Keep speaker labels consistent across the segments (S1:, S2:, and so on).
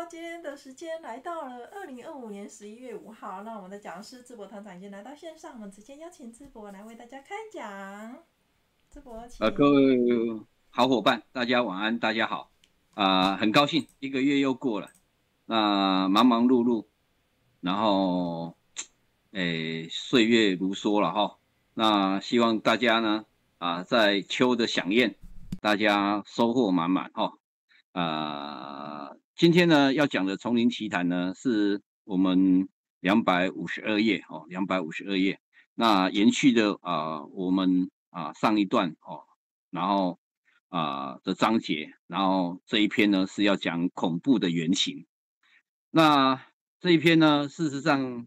S1: 今天的时间来到了2025年11月5号，那我们的讲师智博团长已经来到线上，我们直接邀请智博来为大家开讲。智博，
S2: 各位
S1: 请。
S2: 好伙伴，大家晚安，大家好。很高兴一个月又过了，那忙忙碌碌，然后，岁月如梭了哈。那希望大家呢，在秋的飨宴，大家收获满满哈。今天呢要讲的丛林奇谈呢，是我们252页哦，252页。那延续的我们上一段然后的章节，然后这一篇呢是要讲恐怖的原型。那这一篇呢，事实上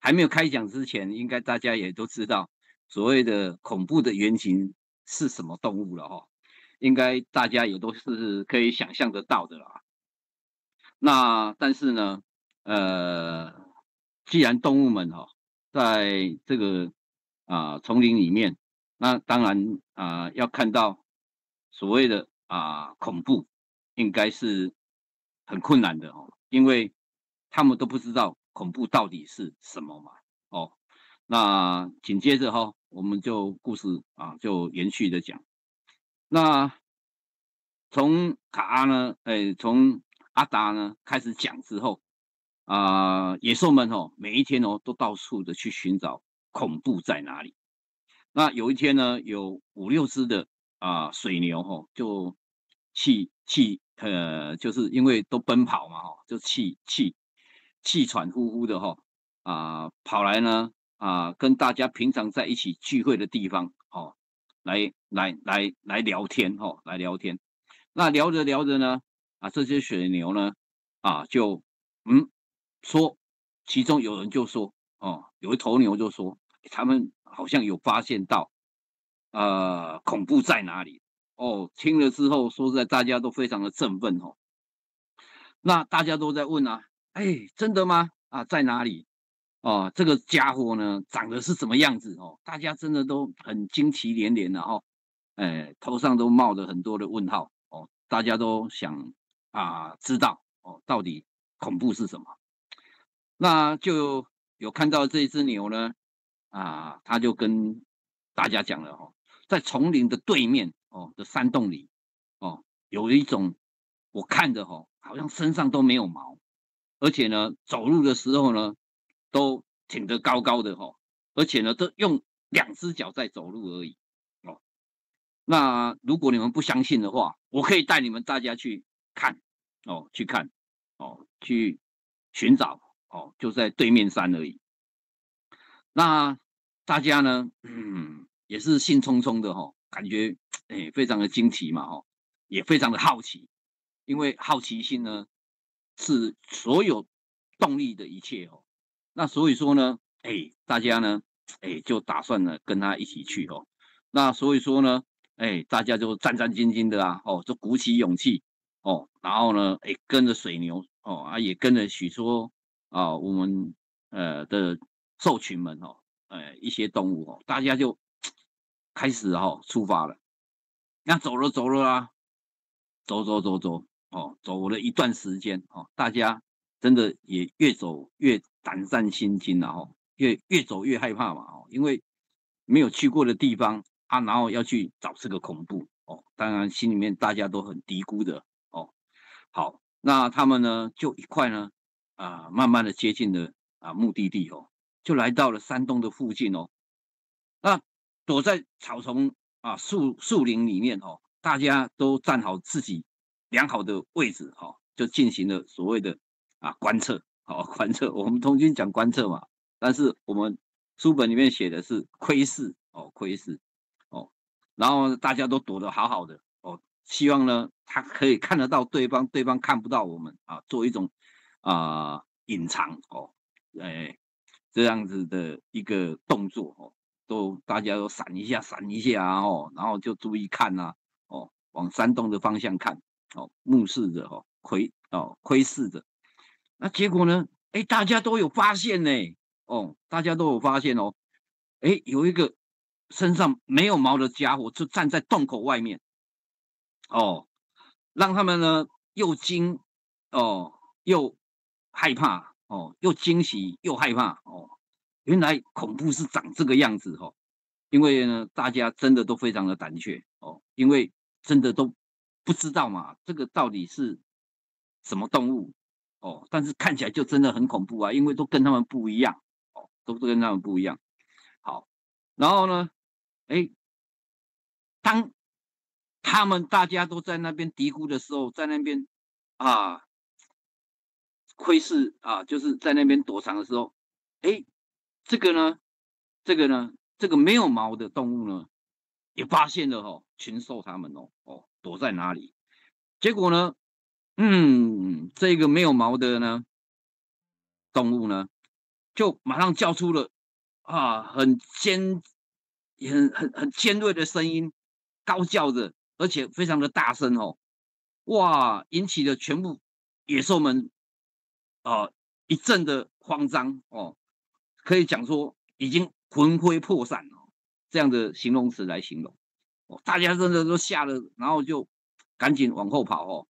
S2: 还没有开讲之前，应该大家也都知道所谓的恐怖的原型是什么动物了哈，应该大家也都是可以想象得到的啦。那但是呢，既然动物们在这个丛林里面，那当然要看到所谓的恐怖，应该是很困难的哦，因为他们都不知道恐怖到底是什么嘛。哦，那紧接着我们就故事就延续的讲。那从从阿达呢开始讲之后，野兽们每一天都到处的去寻找恐怖在哪里。那有一天呢，有5、6只的水牛就就是因为都奔跑嘛就气喘呼呼的跑来呢跟大家平常在一起聚会的地方来聊天来聊天。那聊着聊着呢这些水牛呢就说，其中有人就说有一头牛就说他们好像有发现到恐怖在哪里听了之后说实在大家都非常的振奋那大家都在问真的吗在哪里这个家伙呢长得是什么样子大家真的都很惊奇连连的头上都冒着很多的问号大家都想知道到底恐怖是什么。那就有看到这只牛呢他就跟大家讲了在丛林的对面的山洞里有一种我看着好像身上都没有毛，而且呢走路的时候呢都挺得高高的而且呢都用2只脚在走路而已那如果你们不相信的话，我可以带你们大家去看去看去寻找就在对面山而已。那大家呢也是兴冲冲的感觉非常的惊奇嘛也非常的好奇，因为好奇心呢是所有动力的一切那所以说呢大家呢就打算呢跟他一起去那所以说呢大家就战战兢兢的就鼓起勇气然后呢跟着水牛也跟着许多我们的兽群们一些动物大家就开始出发了。那走了走了走了一段时间大家真的也越走越胆战心惊了越走越害怕嘛因为没有去过的地方然后要去找这个恐怖当然心里面大家都很嘀咕的好，那他们呢就一块呢慢慢的接近了目的地就来到了山洞的附近那躲在草丛树林里面大家都站好自己良好的位置就进行了所谓的观测观测，我们童军讲观测嘛，但是我们书本里面写的是窥视窥视然后大家都躲得好好的希望呢他可以看得到对方，对方看不到我们做一种隐藏这样子的一个动作大家都闪一下闪一下然后就注意看往山洞的方向看目视着窥视着。那结果呢大家都有发现呢大家都有发现有一个身上没有毛的家伙就站在洞口外面让他们呢又惊又害怕哦，又惊喜又害怕哦。原来恐怖是长这个样子哦。因为呢，大家真的都非常的胆怯哦，因为真的都不知道嘛，这个到底是什么动物哦，但是看起来就真的很恐怖啊，因为都跟他们不一样哦，都跟他们不一样。好，然后呢，哎，当他们大家都在那边嘀咕的时候，在那边啊窥视啊，就是在那边躲藏的时候，哎，这个呢，这个没有毛的动物呢，也发现了哦，群兽他们躲在哪里？结果呢，这个没有毛的呢动物呢，就马上叫出了很很尖锐的声音，高叫着，而且非常的大声哦，哇，引起了全部野兽们啊一阵的慌张哦，可以讲说已经魂飞魄散哦，这样的形容词来形容哦，大家真的都吓了，然后就赶紧往后跑哦，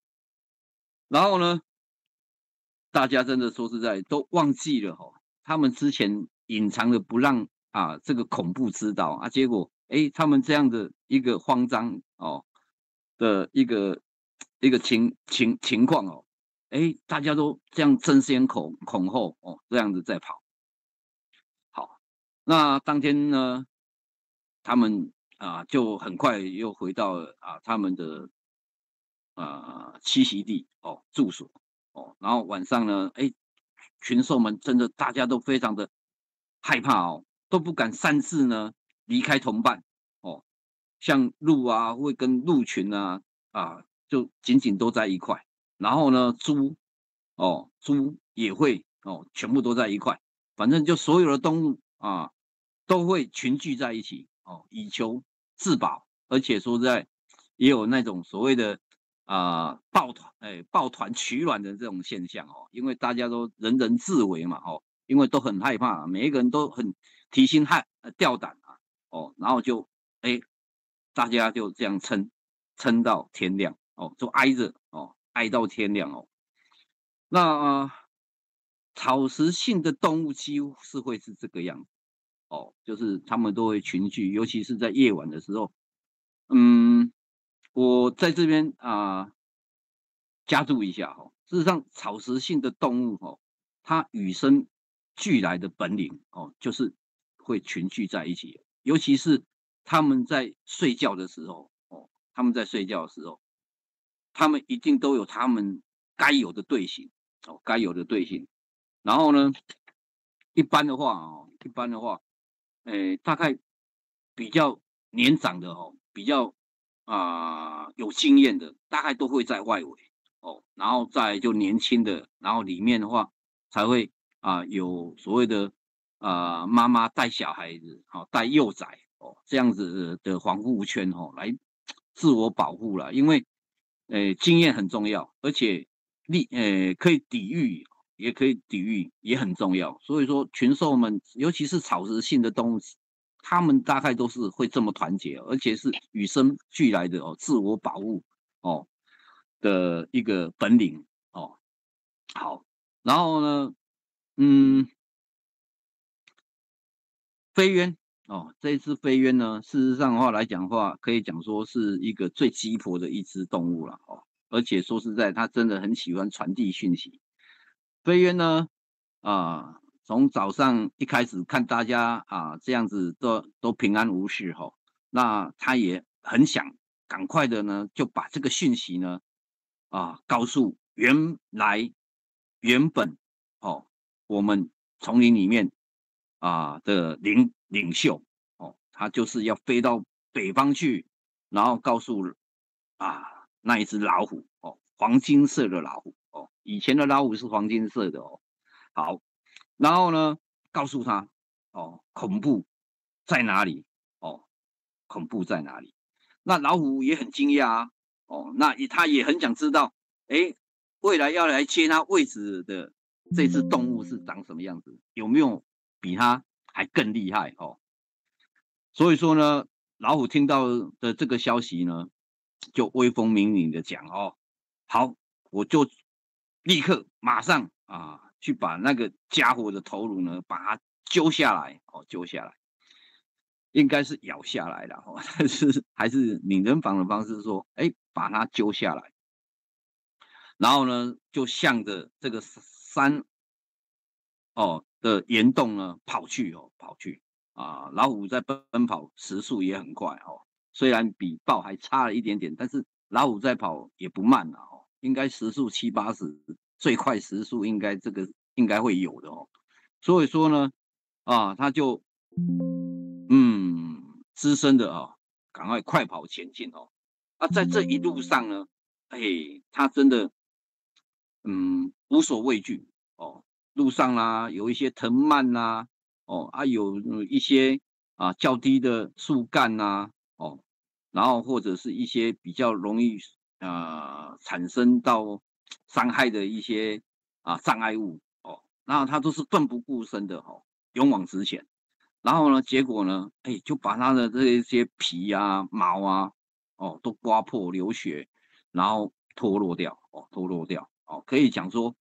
S2: 然后呢，大家真的说实在都忘记了哦，他们之前隐藏的不让这个恐怖知道啊，结果他们这样的一个慌张哦的一个情况哦，大家都这样争先恐后哦，这样子在跑。好，那当天呢，他们就很快又回到了他们的栖息地哦住所哦，然后晚上呢，群兽们真的大家都非常的害怕哦，都不敢擅自呢离开同伴哦，像鹿啊会跟鹿群就紧紧都在一块，然后呢猪也会全部都在一块，反正就所有的动物都会群聚在一起哦，以求自保，而且说实在也有那种所谓的抱团取暖的这种现象哦，因为大家都人人自危嘛哦，因为都很害怕，每一个人都很提心吊胆哦，然后就哎大家就这样撑到天亮哦，就挨着哦挨到天亮哦。那草食性的动物几乎是会是这个样子哦，就是他们都会群聚，尤其是在夜晚的时候。嗯，我在这边加注一下事实上草食性的动物它与生俱来的本领就是会群聚在一起，尤其是他们在睡觉的时候他们在睡觉的时候，他们一定都有他们该有的队形该有的队形。然后呢，一般的话，大概比较年长的比较有经验的，大概都会在外围然后再就年轻的，然后里面的话才会有所谓的妈妈带小孩子带幼崽这样子的防护圈来自我保护了，因为经验很重要，而且可以抵御。也可以抵御，也很重要。所以说，群兽们，尤其是草食性的动物，它们大概都是会这么团结，而且是与生俱来的自我保护哦的一个本领哦。好，然后呢，嗯，飞渊这一只飞渊呢，事实上的话来讲的话，可以讲说是一个最鸡婆的一只动物了而且说实在，它真的很喜欢传递讯息。飞渊呢，从早上一开始看大家这样子都平安无事那他也很想赶快的呢，就把这个讯息呢告诉原本我们丛林里面的领袖他就是要飞到北方去，然后告诉那一只老虎黄金色的老虎以前的老虎是黄金色的好，然后呢，告诉他恐怖在哪里恐怖在哪里？那老虎也很惊讶那他也很想知道，未来要来接他位置的这只动物是长什么样子，有没有比他还更厉害所以说呢，老虎听到的这个消息呢，就威风凛凛的讲好，我就立刻马上去把那个家伙的头颅呢，把它揪下来，揪下来，应该是咬下来了，但是还是拟人法的方式说，把它揪下来，然后呢，就向着这个山的岩洞呢跑去，老虎在奔跑时速也很快，虽然比豹还差了一点点，但是老虎在跑也不慢了，应该时速70-80，最快时速应该会有的，所以说呢，他就资深的赶快快跑前进，在这一路上呢，他真的无所畏惧，路上啦有一些藤蔓啦，有一些较低的树干呐，然后或者是一些比较容易产生到伤害的一些障碍物，然后他都是奋不顾身的勇往直前，然后呢，结果呢，就把他的这一些皮啊、毛啊，都刮破流血，然后脱落掉，可以讲说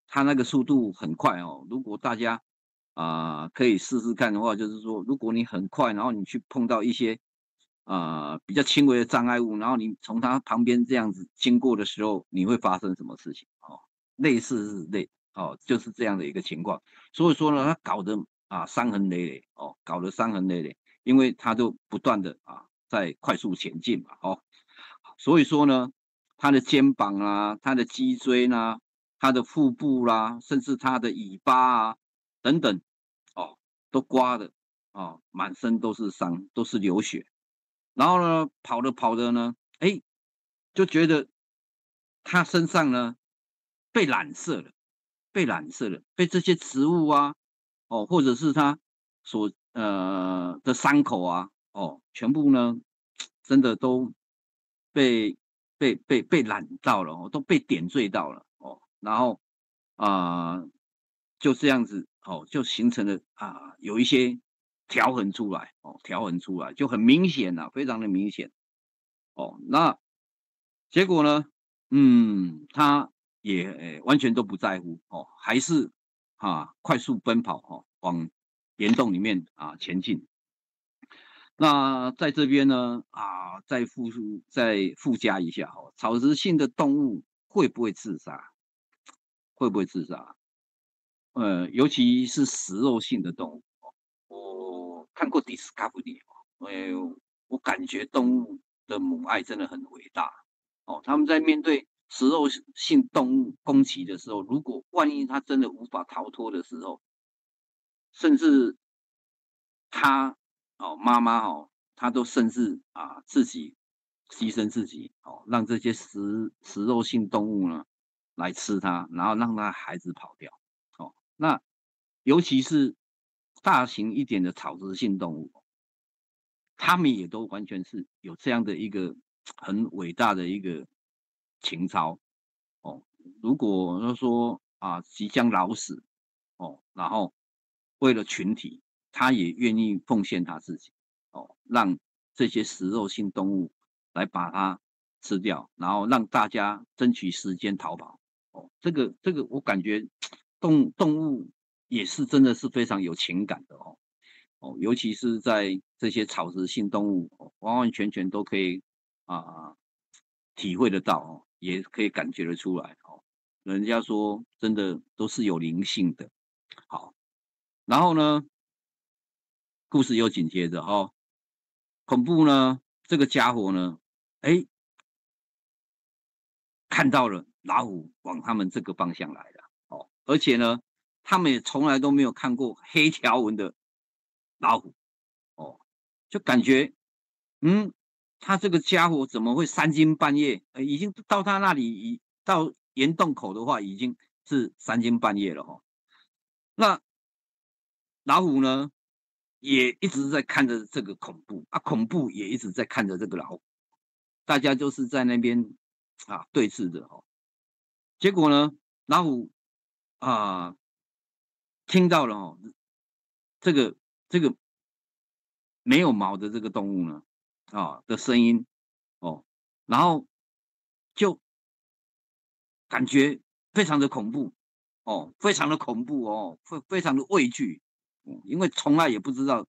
S2: 他那个速度很快，如果大家可以试试看的话，就是说，如果你很快，然后你去碰到一些比较轻微的障碍物，然后你从它旁边这样子经过的时候，你会发生什么事情？类似就是这样的一个情况。所以说呢，他搞得伤痕累累，搞得伤痕累累，因为他就不断的在快速前进嘛，所以说呢，他的肩膀啊，他的脊椎啦，他的腹部啦，甚至他的尾巴等等，都刮的满身都是伤，都是流血。然后呢，跑着跑着呢，就觉得他身上呢被染色了，被这些植物或者是他所的伤口全部呢真的都被被染到了，都被点缀到了，然后啊、就这样子就形成了有一些条痕出来，条痕出来就很明显非常的明显。那结果呢，他也完全都不在乎还是快速奔跑往岩洞里面前进。那在这边呢再附加一下草食性的动物会不会自杀？会不会自杀？尤其是食肉性的动物我看过 Discovery 我感觉动物的母爱真的很伟大他们在面对食肉性动物攻击的时候，如果万一它真的无法逃脱的时候，甚至他妈妈他都甚至自己牺牲自己让这些食肉性动物呢来吃它，然后让他孩子跑掉那尤其是大型一点的草食性动物，他们也都完全是有这样的一个很伟大的一个情操如果说即将老死然后为了群体，他也愿意奉献他自己让这些食肉性动物来把它吃掉，然后让大家争取时间逃跑这个我感觉动物也是真的是非常有情感的尤其是在这些草食性动物完完全全都可以体会得到也可以感觉得出来人家说真的都是有灵性的。好，然后呢，故事又紧接着恐怖呢，这个家伙呢，哎，看到了老虎往他们这个方向来了而且呢，他们也从来都没有看过黑条纹的老虎就感觉他这个家伙怎么会三更半夜？已经到他那里，到岩洞口的话，已经是三更半夜了那老虎呢，也一直在看着这个恐怖恐怖也一直在看着这个老虎，大家就是在那边对峙着结果呢，老虎啊、听到了这个没有毛的这个动物呢的声音然后就感觉非常的恐怖哦，非常的恐怖哦，非常的畏惧，因为从来也不知道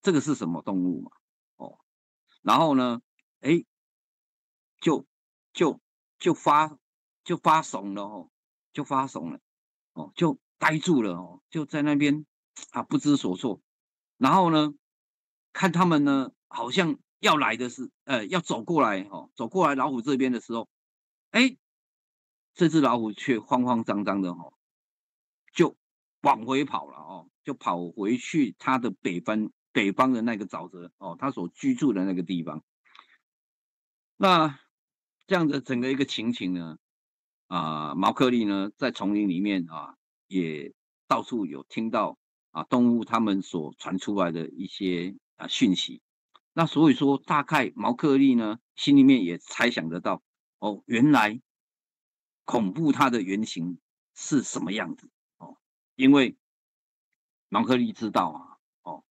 S2: 这个是什么动物嘛，哦，然后呢，哎，就就就发就发怂了哦，就发怂了哦，就呆住了哦，就在那边啊不知所措。然后呢，看他们呢好像要来的是，要走过来哦，走过来老虎这边的时候，哎，这只老虎却慌慌张张的哦，就往回跑了哦，就跑回去它的北方的那个沼泽哦，它所居住的那个地方。那这样的整个一个情形呢，毛克利呢在丛林里面也到处有听到动物它们所传出来的一些讯息。那所以说，大概毛克利呢心里面也猜想得到，哦，原来恐怖它的原型是什么样子哦，因为毛克利知道哦，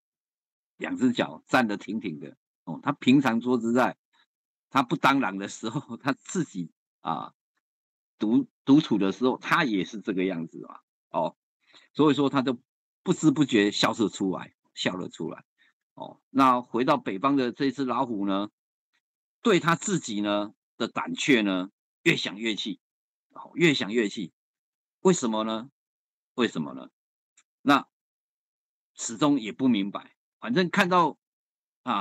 S2: 两只脚站得挺挺的哦，他平常说实在，他不当狼的时候，他自己啊独处的时候，他也是这个样子嘛哦，所以说他就不知不觉笑了出来哦。那回到北方的这只老虎呢，对他自己呢的胆怯呢越想越气，哦，越想越气，为什么呢？为什么呢？那始终也不明白。反正看到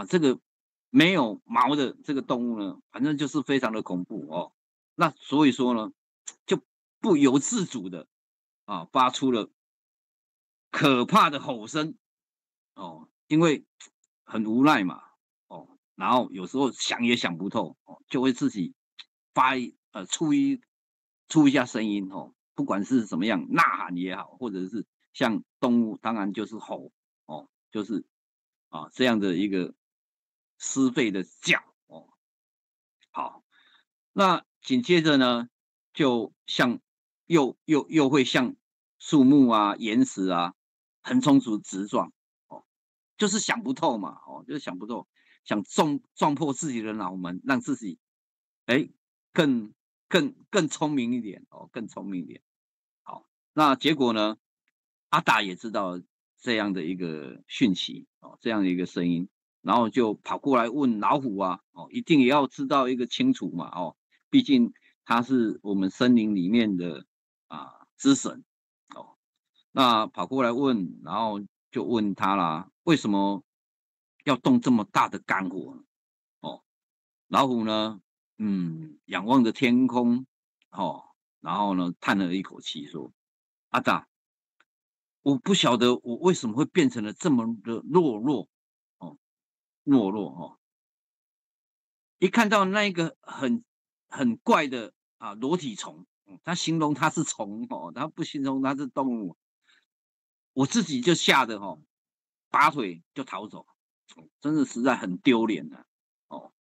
S2: 这个没有毛的这个动物呢，反正就是非常的恐怖哦。那所以说呢，就不由自主的发出了可怕的吼声哦，因为很无奈嘛哦，然后有时候想也想不透哦，就会自己发一呃出一出一下声音哦，不管是怎么样呐喊也好，或者是像动物，当然就是吼哦，就是这样的一个撕肺的叫哦。好，那紧接着呢，就像又会像树木岩石横冲直撞哦，就是想不透嘛哦，就是想不透，想撞破自己的脑门，让自己哎更更聪明一点哦，更聪明一点。好，那结果呢？阿达也知道这样的一个讯息哦，这样的一个声音，然后就跑过来问老虎哦，一定也要知道一个清楚嘛哦，毕竟他是我们森林里面的之神哦，那跑过来问，然后就问他啦，为什么要动这么大的肝火呢？哦，老虎呢，仰望着天空哦，然后呢叹了一口气说：“阿达。”我不晓得我为什么会变成了这么的懦弱哦，懦弱哦。一看到那一个很怪的裸体虫，他形容它是虫哦，他不形容它是动物，我自己就吓得拔腿就逃走，真的实在很丢脸的哦。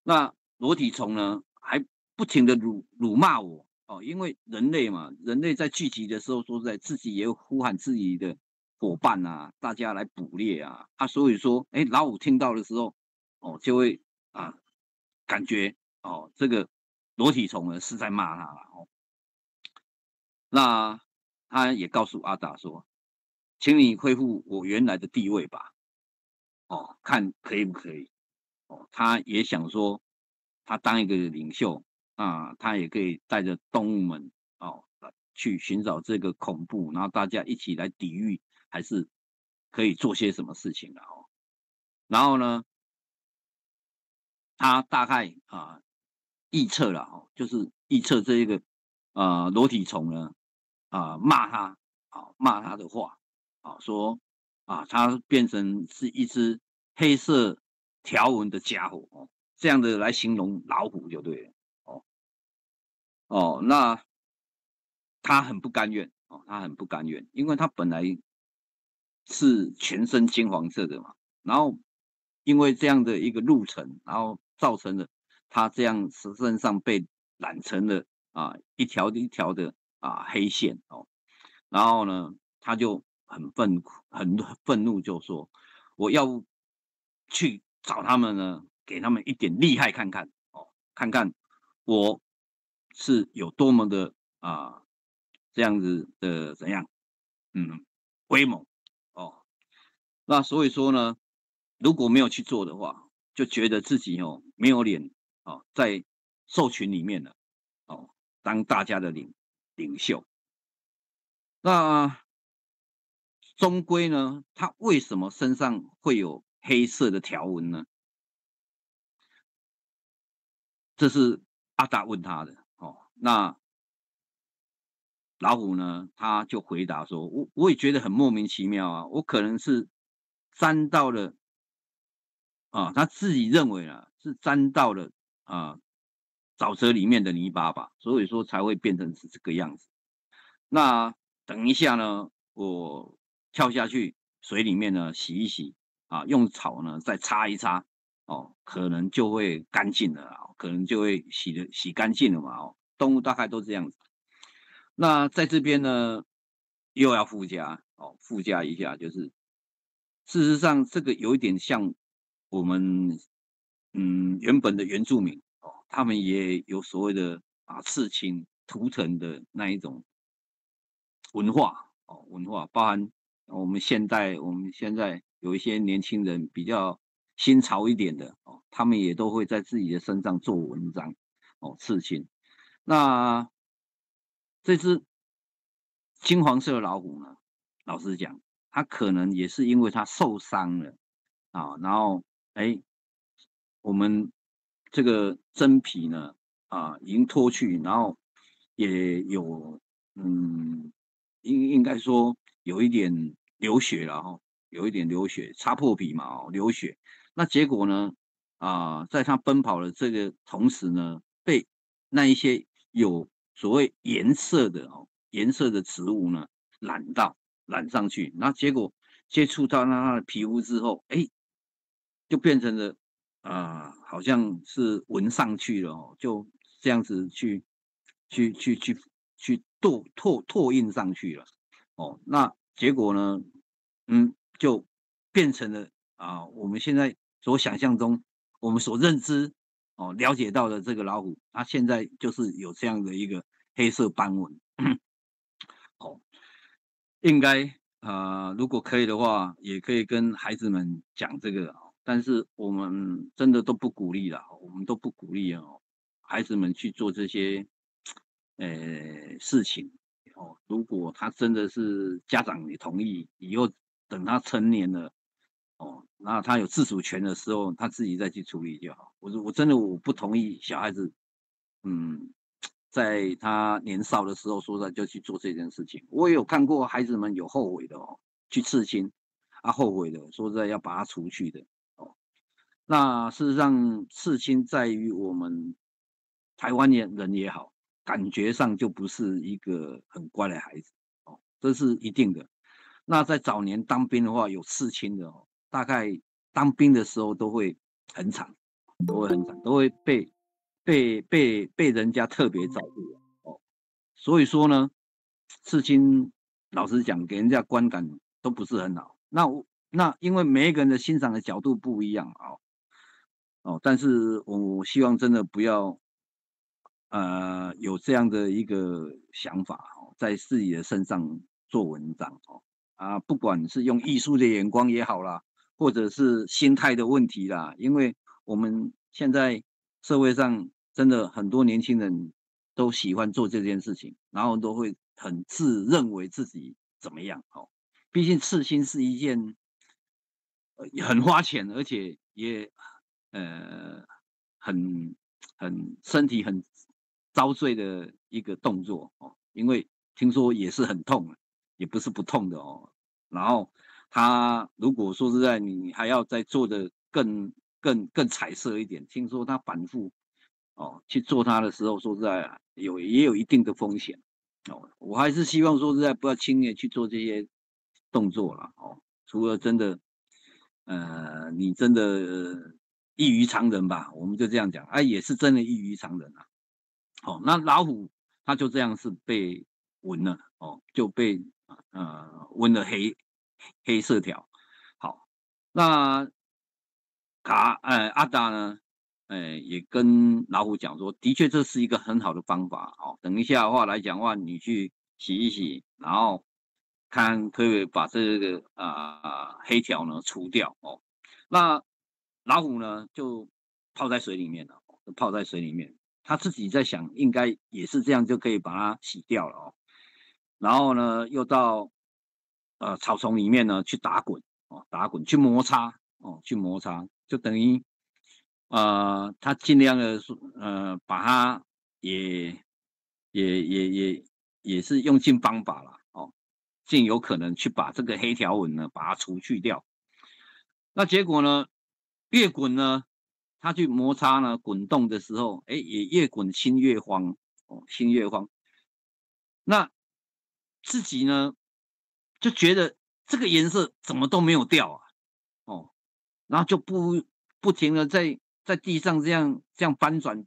S2: 那裸体虫呢，还不停的辱骂我哦，因为人类嘛，人类在聚集的时候，说实在自己也会呼喊自己的伙伴大家来捕猎所以说，哎，老虎听到的时候，哦，就会啊，感觉这个裸体虫呢是在骂他了哦。那他也告诉阿达说，请你恢复我原来的地位吧，哦，看可以不可以？哦，他也想说，他当一个领袖他也可以带着动物们去寻找这个恐怖，然后大家一起来抵御，还是可以做些什么事情的哦。然后呢，他大概臆测了就是臆测这一个裸体虫呢骂他骂他的话说他变成是一只黑色条纹的家伙哦，这样的来形容老虎就对了哦那他很不甘愿他很不甘愿，因为他本来是全身金黄色的嘛，然后因为这样的一个路程，然后造成了他这样身上被染成了一条一条的黑线哦，然后呢，他就很愤怒，就说我要去找他们呢，给他们一点厉害看看哦，看看我是有多么的这样子的怎样，威猛哦。那所以说呢，如果没有去做的话，就觉得自己没有脸在兽群里面了当大家的领袖。那终归呢，他为什么身上会有黑色的条纹呢？这是阿达问他的那老虎呢，他就回答说：我也觉得很莫名其妙啊，我可能是沾到了他自己认为是沾到了沼泽里面的泥巴吧，所以说才会变成是这个样子。那等一下呢，我跳下去水里面呢洗一洗用草呢再擦一擦可能就会干净了可能就会洗干净了嘛动物大概都这样子。那在这边呢，又要附加一下，就是事实上这个有一点像我们原本的原住民他们也有所谓的刺青图腾的那一种文化包含我们现在有一些年轻人比较新潮一点的他们也都会在自己的身上做文章刺青。那这只金黄色的老虎呢，老实讲，它可能也是因为它受伤了然后我们这个真皮呢已经脱去，然后也有应该说有一点流血了有一点流血，擦破皮嘛流血。那结果呢在它奔跑的这个同时呢，被那一些有所谓颜色的植物呢染上去，那结果接触到它的皮肤之后，就变成了好像是纹上去了就这样子去拓印上去了那结果呢，就变成了我们现在所想象中，我们所认知了解到的这个老虎，它现在就是有这样的一个黑色斑纹应该如果可以的话，也可以跟孩子们讲这个但是我们真的都不鼓励了，我们都不鼓励孩子们去做这些事情如果他真的是家长也同意，以后等他成年了那他有自主权的时候，他自己再去处理就好。我真的不同意小孩子在他年少的时候，说的就去做这件事情。我也有看过孩子们有后悔的去刺青，后悔的，说实在要把它除去的那事实上，刺青在于我们台湾人也好，感觉上就不是一个很乖的孩子这是一定的。那在早年当兵的话，有刺青的大概当兵的时候都会很惨，都会被人家特别照顾所以说呢，刺青老实讲，给人家观感都不是很好。那因为每一个人的欣赏的角度不一样但是我希望真的不要有这样的一个想法在自己的身上做文章不管是用艺术的眼光也好啦，或者是心态的问题啦，因为我们现在社会上真的很多年轻人都喜欢做这件事情，然后都会很自认为自己怎么样毕竟刺青是一件很花钱，而且也呃很身体很遭罪的一个动作因为听说也是很痛也不是不痛的然后他如果说实在你还要再做的更彩色一点，听说他反复去做它的时候，说实在也有一定的风险我还是希望说实在不要轻易去做这些动作了除了真的你真的异于常人吧，我们就这样讲也是真的异于常人那老虎它就这样是被纹了就被纹了黑色条。好，那阿达呢，也跟老虎讲说，的确这是一个很好的方法等一下的话来讲的话，你去洗一洗，然后看可不可以把这个黑条呢除掉哦。那老虎呢就泡在水里面了，泡在水里面，他自己在想，应该也是这样就可以把它洗掉了哦。然后呢，又到草丛里面呢去打滚哦，打滚去摩擦哦，去摩擦，就等于他尽量的把它也也也也也是用尽方法了哦，尽有可能去把这个黑条纹呢把它除去掉。那结果呢，越滚呢，它去摩擦呢滚动的时候，哎，也越滚心越慌哦，心越慌。那自己呢就觉得这个颜色怎么都没有掉啊，哦，然后就不停的在地上这样翻转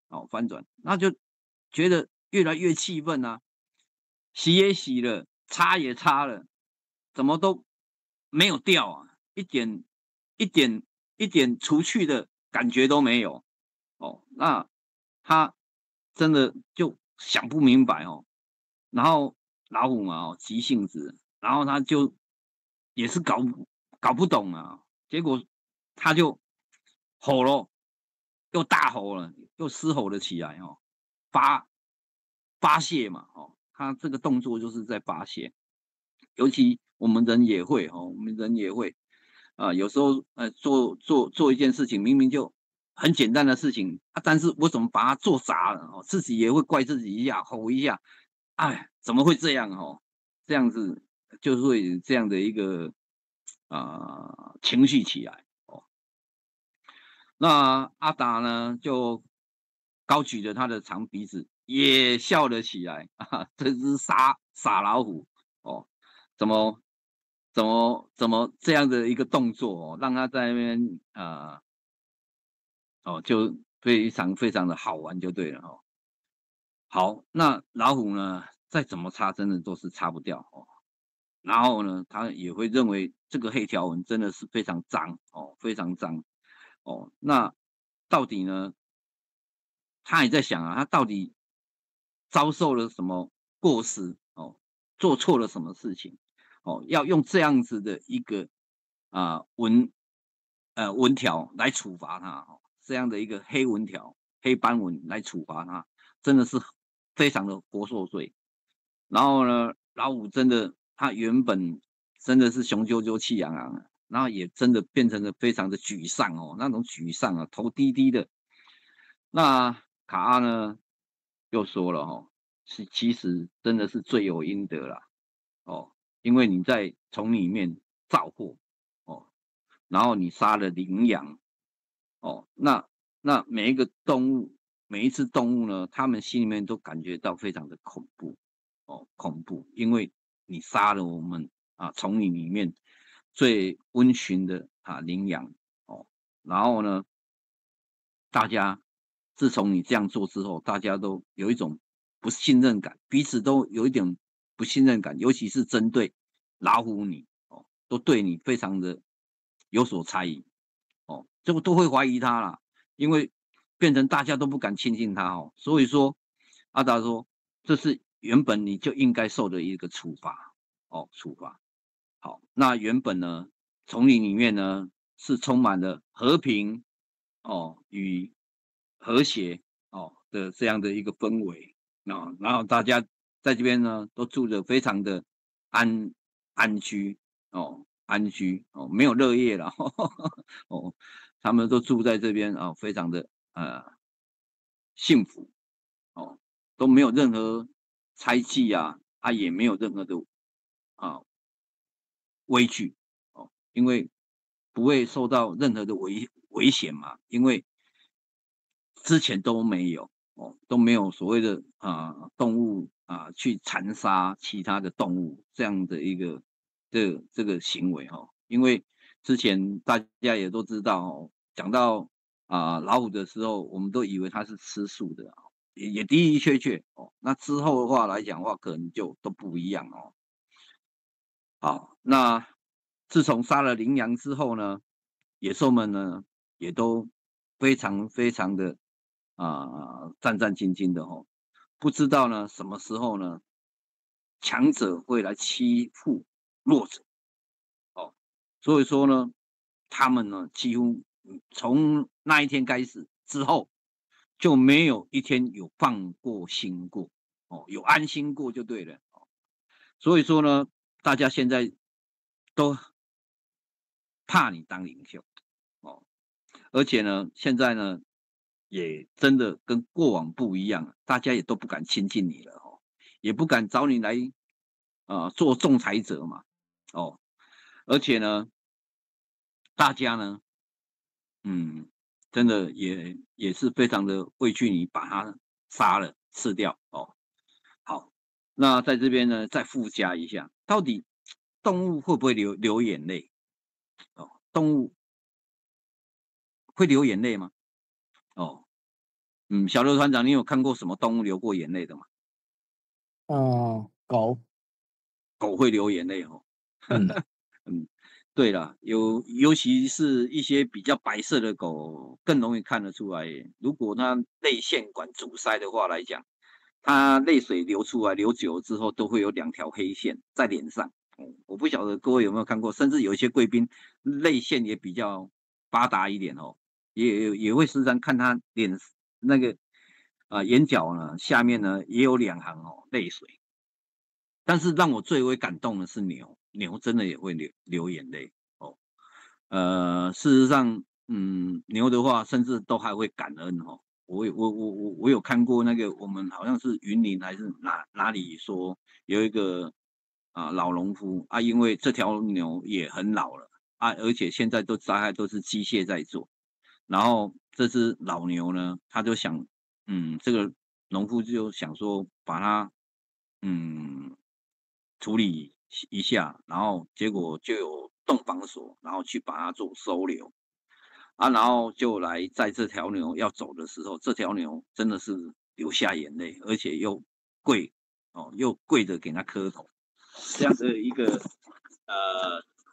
S2: 哦翻转，那就觉得越来越气愤啊，洗也洗了，擦也擦了，怎么都没有掉啊，一点一点除去的感觉都没有哦，那他真的就想不明白哦，然后老虎嘛哦急性子，然后他就也是搞不懂啊，结果他就吼了，又大吼了，又嘶吼了起来哦，发发泄嘛哦，他这个动作就是在发泄，尤其我们人也会哦，我们人也会有时候做一件事情，明明就很简单的事情啊，但是我怎么把它做砸了哦，自己也会怪自己一下，吼一下，哎，怎么会这样哦？这样子就会这样的一个情绪起来哦。那阿达呢，就高举着他的长鼻子，也笑了起来啊！这只傻老虎哦，怎么怎么这样的一个动作哦，让他在那边哦，就非常的好玩就对了哦。好，那老虎呢，再怎么擦，真的都是擦不掉哦。然后呢，他也会认为这个黑条纹真的是非常脏哦，非常脏哦。那到底呢，他也在想啊，他到底遭受了什么过失哦，做错了什么事情哦，要用这样子的一个啊、文文条来处罚他哦，这样的一个黑文条、黑斑纹来处罚他，真的是非常的活受罪。然后呢，老五真的他原本真的是雄赳赳气昂昂的，然后也真的变成了非常的沮丧哦，那种沮丧啊，头低低的。那卡阿呢又说了哦，其实真的是罪有应得啦哦，因为你在丛里面造祸哦，然后你杀了羚羊哦，那每一个动物，每一只动物呢，他们心里面都感觉到非常的恐怖哦，恐怖，因为你杀了我们丛林里面最温驯的羚羊哦，然后呢，大家自从你这样做之后，大家都有一种不信任感，彼此都有一点不信任感，尤其是针对老虎你哦，都对你非常的有所猜疑哦，这个都会怀疑他啦，因为变成大家都不敢亲近他哦，所以说阿达说这是原本你就应该受的一个处罚哦，处罚。好，那原本呢，丛林里面呢是充满了和平哦与和谐哦的这样的一个氛围然后大家在这边呢都住的非常的安安居安居哦，没有乐业了哦，他们都住在这边非常的幸福哦，都没有任何猜忌也没有任何的啊畏惧哦，因为不会受到任何的危险嘛，因为之前都没有哦，都没有所谓的动物去残杀其他的动物这样的一个这个行为哦，因为之前大家也都知道哦，讲到老虎的时候，我们都以为它是吃素的也的的确确哦，那之后的话来讲的话，可能就都不一样哦。好，那自从杀了羚羊之后呢，野兽们呢也都非常的战战兢兢的哦，不知道呢什么时候呢强者会来欺负弱者，哦，所以说呢，他们呢几乎从那一天开始之后，就没有一天有放过心过，哦，有安心过就对了。所以说呢，大家现在都怕你当领袖，哦，而且呢，现在呢也真的跟过往不一样了，大家也都不敢亲近你了，哦，也不敢找你来做仲裁者嘛，哦，而且呢，大家呢，嗯，真的也是非常的畏惧你把它杀了吃掉，哦。好，那在这边呢，再附加一下，到底动物会不会流眼泪？哦，动物会流眼泪吗？哦，小刘团长，你有看过什么动物流过眼泪的吗？
S3: 狗，
S2: 狗会流眼泪哦。
S3: 嗯
S2: 嗯，对了，尤其是一些比较白色的狗，更容易看得出来。如果它泪腺管阻塞的话来讲，它泪水流出来，流久了之后都会有2条黑线在脸上。我不晓得各位有没有看过，甚至有一些贵宾泪腺也比较发达一点哦，也会时常看他脸那个眼角呢下面呢也有2行泪水。但是让我最为感动的是牛，牛真的也会流眼泪哦。事实上，牛的话甚至都还会感恩哦。我有看过那个，我们好像是云林还是哪里说有一个老农夫啊，因为这条牛也很老了啊，而且现在大概都是机械在做，然后这只老牛呢，他就想，这个农夫就想说把它，嗯，处理一下，然后结果就有动防所，然后去把它做收留啊，然后就来在这条牛要走的时候，这条牛真的是流下眼泪，而且跪又跪着给他磕头，这样的一个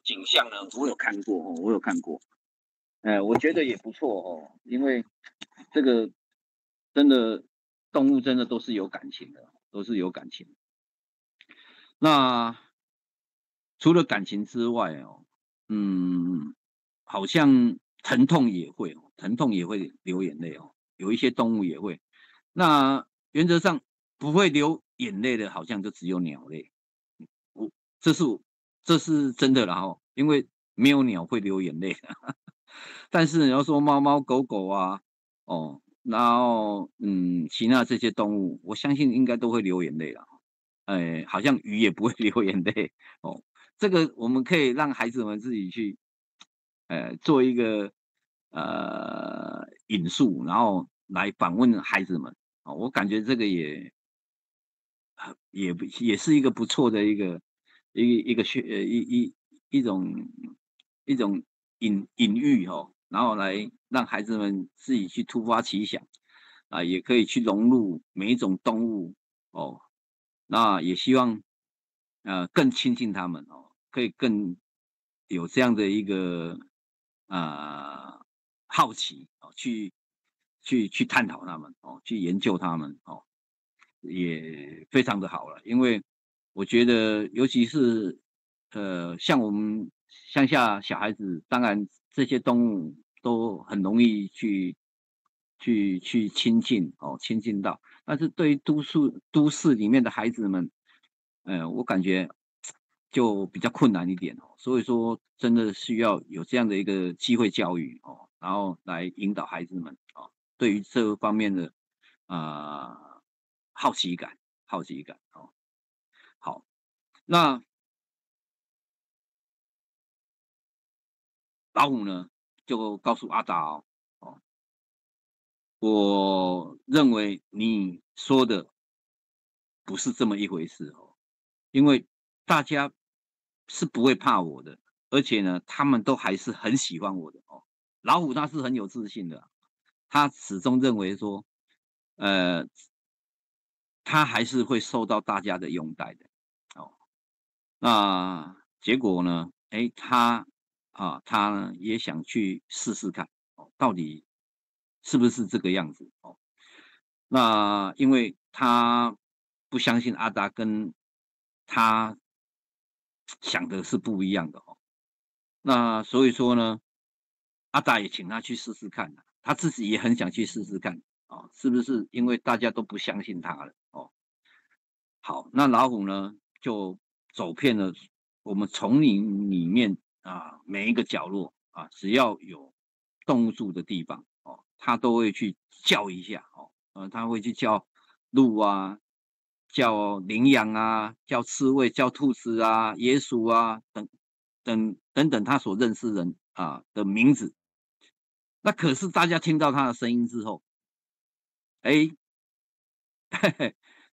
S2: 景象呢，我有看过哦，我有看过。我觉得也不错哦，因为这个真的动物真的都是有感情的，都是有感情。那除了感情之外哦，好像疼痛也会哦，疼痛也会流眼泪哦，有一些动物也会。那原则上不会流眼泪的，好像就只有鸟类。我这是这是真的啦哦，因为没有鸟会流眼泪。但是你要说猫猫狗狗啊，哦，然后其他这些动物，我相信应该都会流眼泪啦。好像鱼也不会流眼泪哦。这个我们可以让孩子们自己去，做一个引述，然后来反问孩子们。哦，我感觉这个也是一个不错的一个一种隐喻哦，然后来让孩子们自己去突发奇想啊，也可以去融入每一种动物哦。那也希望更亲近他们哦，可以更有这样的一个呃好奇哦，去探讨他们哦，去研究他们哦。也非常的好了。因为我觉得尤其是像我们乡下小孩子，当然这些动物都很容易去亲近哦，亲近到。但是对于都市里面的孩子们，我感觉就比较困难一点哦。所以说，真的需要有这样的一个机会教育哦，然后来引导孩子们哦，对于这方面的啊、好奇感，好奇感哦。好，那老虎呢就告诉阿达哦，我认为你说的不是这么一回事哦，因为大家是不会怕我的，而且呢，他们都还是很喜欢我的哦。老虎他是很有自信的，他始终认为说，呃，他还是会受到大家的拥戴的哦。那结果呢？他呢也想去试试看哦，到底是不是这个样子哦？那因为他不相信阿达跟他想的是不一样的哦。那所以说呢，阿达也请他去试试看，他自己也很想去试试看哦，是不是因为大家都不相信他了哦？好，那老虎呢就走遍了我们丛林里面每一个角落只要有动物住的地方哦，他都会去叫一下哦，他会去叫鹿啊，叫羚羊啊，叫刺猬，叫兔子啊，野鼠啊，等等他所认识人的名字。那可是大家听到他的声音之后，哎，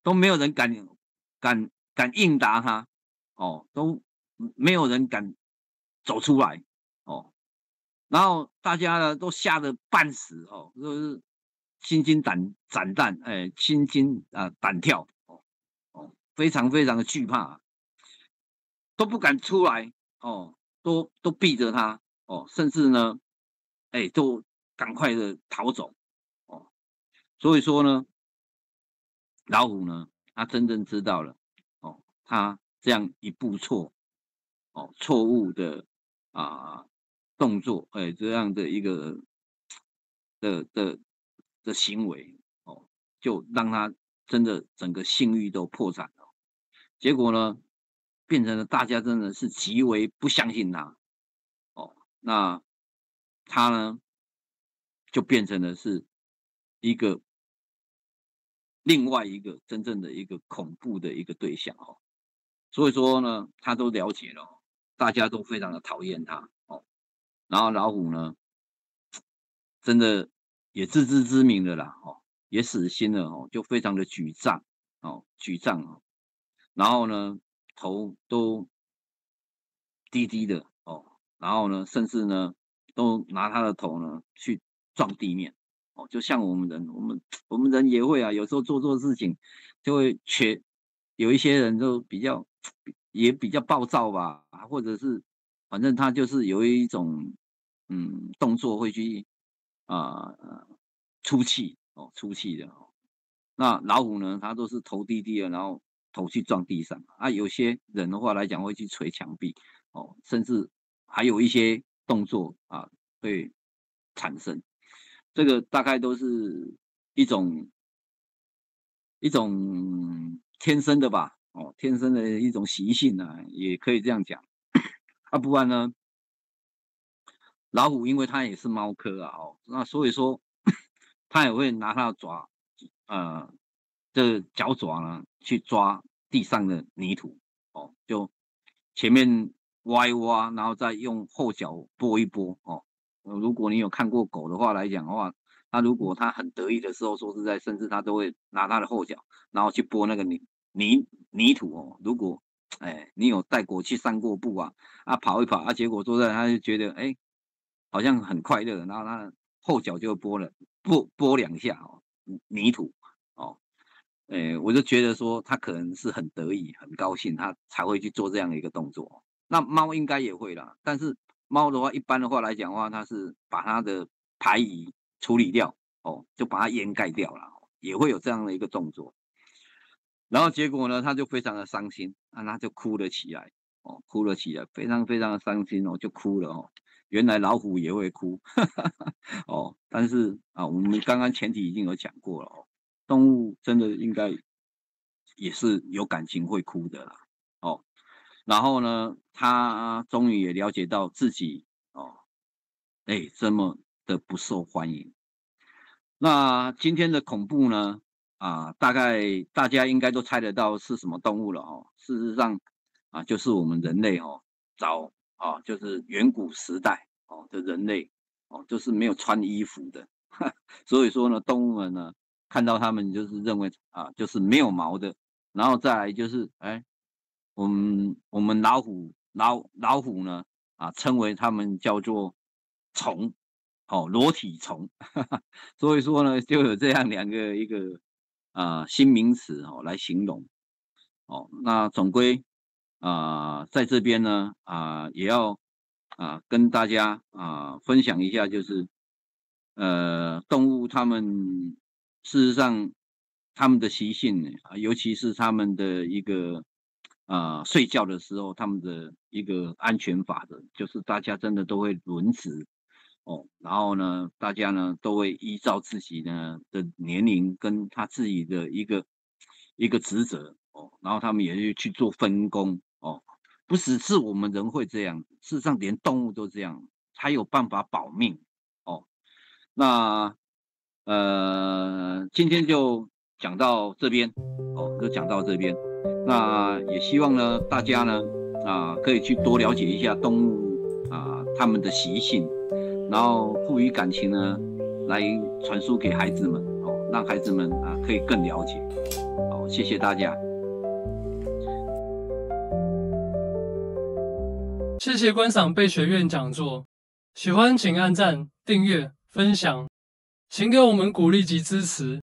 S2: 都没有人敢应答他，哦，都没有人敢走出来，哦，然后大家呢都吓得半死哦，就是心惊胆战，心惊胆跳，非常非常的惧怕，都不敢出来，哦，都避着他，哦，甚至呢，都赶快的逃走，哦，所以说呢，老虎呢，他真正知道了，哦，他这样一步错误的啊、动作，这样的一个的的的行为，哦，就让他真的整个信誉都破产了。结果呢，变成了大家真的是极为不相信他，哦，那他呢就变成了是一个另外一个真正的一个恐怖的一个对象哦。所以说呢，他都了解了哦，大家都非常的讨厌他哦。然后老虎呢，真的也自知之明的啦，哦，也死心了哦，就非常的沮丧哦。然后呢，头都低低的哦，然后呢，甚至呢，都拿他的头呢去撞地面哦，就像我们人也会有时候做错事情就会有一些人就也比较暴躁吧，或者是反正他就是有一种动作会去啊、呃出气的哦。那老虎呢，它都是头低低的，然后头去撞地上有些人的话来讲会去捶墙壁哦，甚至还有一些动作会产生，这个大概都是一种天生的吧，哦，天生的一种习性也可以这样讲。不然呢，老虎因为它也是猫科哦，那所以说它也会拿它的爪，呃，这脚爪呢去抓地上的泥土哦，就前面挖一挖，然后再用后脚拨一拨哦。如果你有看过狗的话来讲的话，它如果它很得意的时候，说实在，甚至它都会拿它的后脚，然后去拨那个泥土哦。如果你有带狗去散过步跑一跑结果说实在，它就觉得好像很快乐，然后它后脚就拨两下哦，泥土哦，我就觉得说它可能是很得意、很高兴，它才会去做这样的一个动作。那猫应该也会啦，但是猫的话，一般的话来讲的话，它是把它的排遗处理掉哦，就把它掩盖掉了，也会有这样的一个动作。然后结果呢，他就非常的伤心，他就哭了起来，哦，哭了起来，非常非常的伤心哦，就哭了哦。原来老虎也会哭，哦，但是我们刚刚前提已经有讲过了哦，动物真的应该也是有感情会哭的啦，哦，然后呢，他终于也了解到自己哦，这么的不受欢迎。那今天的恐怖呢？大概大家应该都猜得到是什么动物了哦。事实上就是我们人类哦，就是远古时代的人类就是没有穿衣服的，所以说呢，动物们呢看到它们就是认为就是没有毛的，然后再来就是我们老虎呢称为它们叫做虫裸体虫，所以说呢就有这样一个新名词来形容那总归在这边呢也要跟大家分享一下，就是动物它们事实上它们的习性尤其是它们的一个睡觉的时候他们的一个安全法则，就是大家真的都会轮值然后呢，大家呢都会依照自己呢的年龄跟他自己的一个职责然后他们也会去做分工不只是我们人会这样，事实上连动物都这样，才有办法保命那今天就讲到这边就讲到这边。那也希望呢大家呢可以去多了解一下动物它们的习性，然后赋予感情呢来传输给孩子们让孩子们可以更了解。好，谢谢大家。
S3: 谢谢观赏贝学院讲座，喜欢请按赞、订阅、分享，请给我们鼓励及支持。